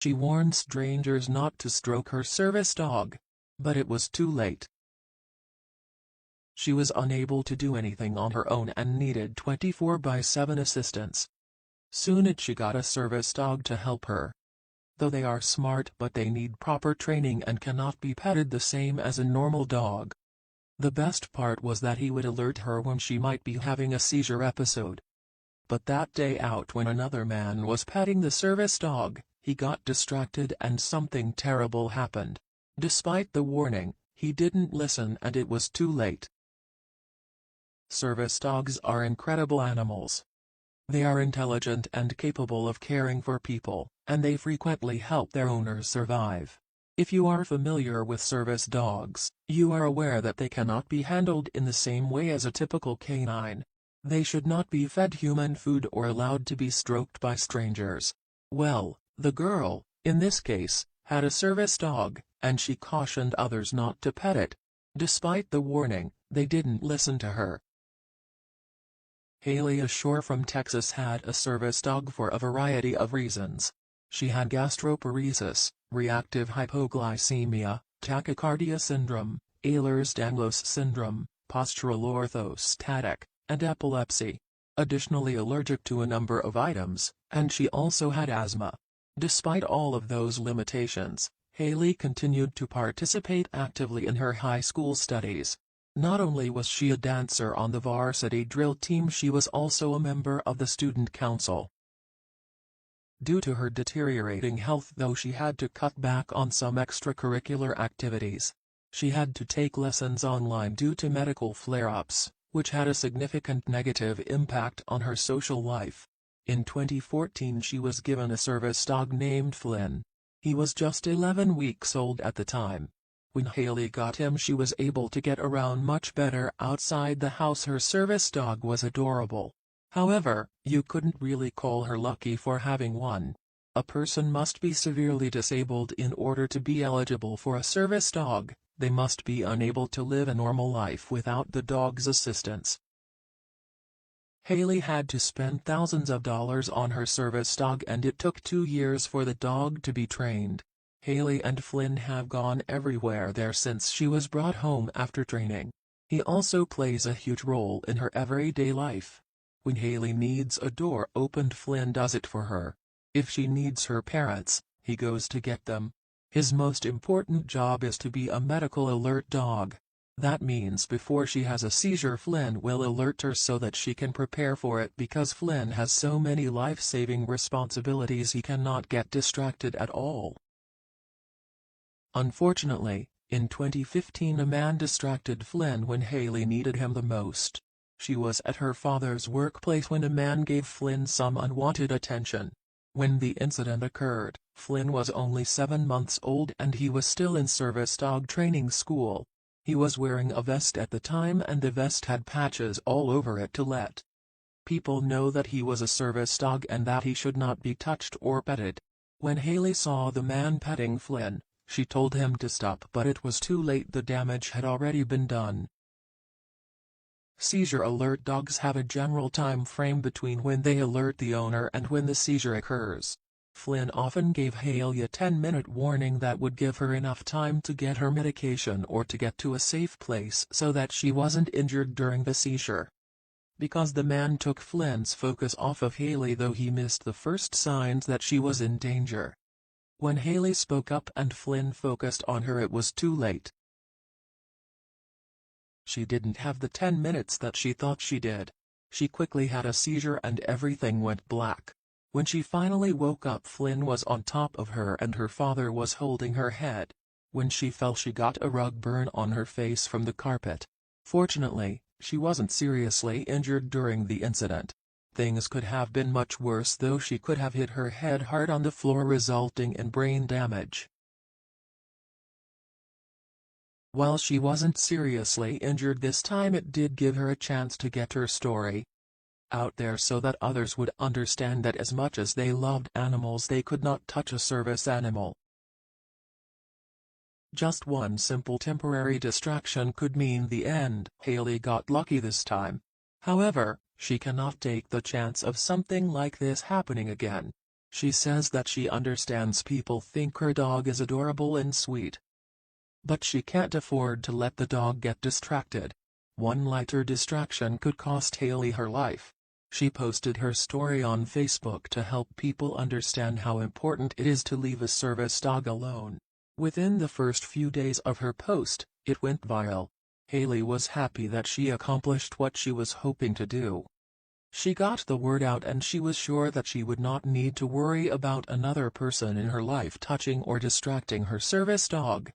She warned strangers not to stroke her service dog, but it was too late. She was unable to do anything on her own and needed 24/7 assistance. Soon she got a service dog to help her. Though they are smart, but they need proper training and cannot be petted the same as a normal dog. The best part was that he would alert her when she might be having a seizure episode. But that day out, when another man was petting the service dog, he got distracted and something terrible happened. Despite the warning, he didn't listen and it was too late. Service dogs are incredible animals. They are intelligent and capable of caring for people, and they frequently help their owners survive. If you are familiar with service dogs, you are aware that they cannot be handled in the same way as a typical canine. They should not be fed human food or allowed to be stroked by strangers. Well, the girl, in this case, had a service dog, and she cautioned others not to pet it. Despite the warning, they didn't listen to her. Haley Ashore from Texas had a service dog for a variety of reasons. She had gastroparesis, reactive hypoglycemia, tachycardia syndrome, Ehlers-Danlos syndrome, postural orthostatic, and epilepsy. Additionally allergic to a number of items, and she also had asthma. Despite all of those limitations, Haley continued to participate actively in her high school studies. Not only was she a dancer on the varsity drill team, she was also a member of the student council. Due to her deteriorating health, though, she had to cut back on some extracurricular activities. She had to take lessons online due to medical flare-ups, which had a significant negative impact on her social life. In 2014 she was given a service dog named Flynn. He was just 11 weeks old at the time. When Haley got him, she was able to get around much better outside the house. Her service dog was adorable. However, you couldn't really call her lucky for having one. A person must be severely disabled in order to be eligible for a service dog. They must be unable to live a normal life without the dog's assistance. Haley had to spend thousands of dollars on her service dog, and it took 2 years for the dog to be trained. Haley and Flynn have gone everywhere there since she was brought home after training. He also plays a huge role in her everyday life. When Haley needs a door opened, Flynn does it for her. If she needs her parents, he goes to get them. His most important job is to be a medical alert dog. That means before she has a seizure, Flynn will alert her so that she can prepare for it, because Flynn has so many life-saving responsibilities he cannot get distracted at all. Unfortunately, in 2015 a man distracted Flynn when Haley needed him the most. She was at her father's workplace when a man gave Flynn some unwanted attention. When the incident occurred, Flynn was only 7 months old and he was still in service dog training school. He was wearing a vest at the time, and the vest had patches all over it to let people know that he was a service dog and that he should not be touched or petted. When Haley saw the man petting Flynn, she told him to stop, but it was too late. The damage had already been done. Seizure alert dogs have a general time frame between when they alert the owner and when the seizure occurs. Flynn often gave Haley a 10-minute warning that would give her enough time to get her medication or to get to a safe place so that she wasn't injured during the seizure. Because the man took Flynn's focus off of Haley, though he missed the first signs that she was in danger. When Haley spoke up and Flynn focused on her, it was too late. She didn't have the 10 minutes that she thought she did. She quickly had a seizure and everything went black. When she finally woke up, Flynn was on top of her and her father was holding her head. When she fell, she got a rug burn on her face from the carpet. Fortunately, she wasn't seriously injured during the incident. Things could have been much worse, though. She could have hit her head hard on the floor, resulting in brain damage. While she wasn't seriously injured this time, it did give her a chance to get her story out there so that others would understand that as much as they loved animals, they could not touch a service animal. Just one simple temporary distraction could mean the end. Haley got lucky this time. However, she cannot take the chance of something like this happening again. She says that she understands people think her dog is adorable and sweet, but she can't afford to let the dog get distracted. One lighter distraction could cost Haley her life. She posted her story on Facebook to help people understand how important it is to leave a service dog alone. Within the first few days of her post, it went viral. Haley was happy that she accomplished what she was hoping to do. She got the word out and she was sure that she would not need to worry about another person in her life touching or distracting her service dog.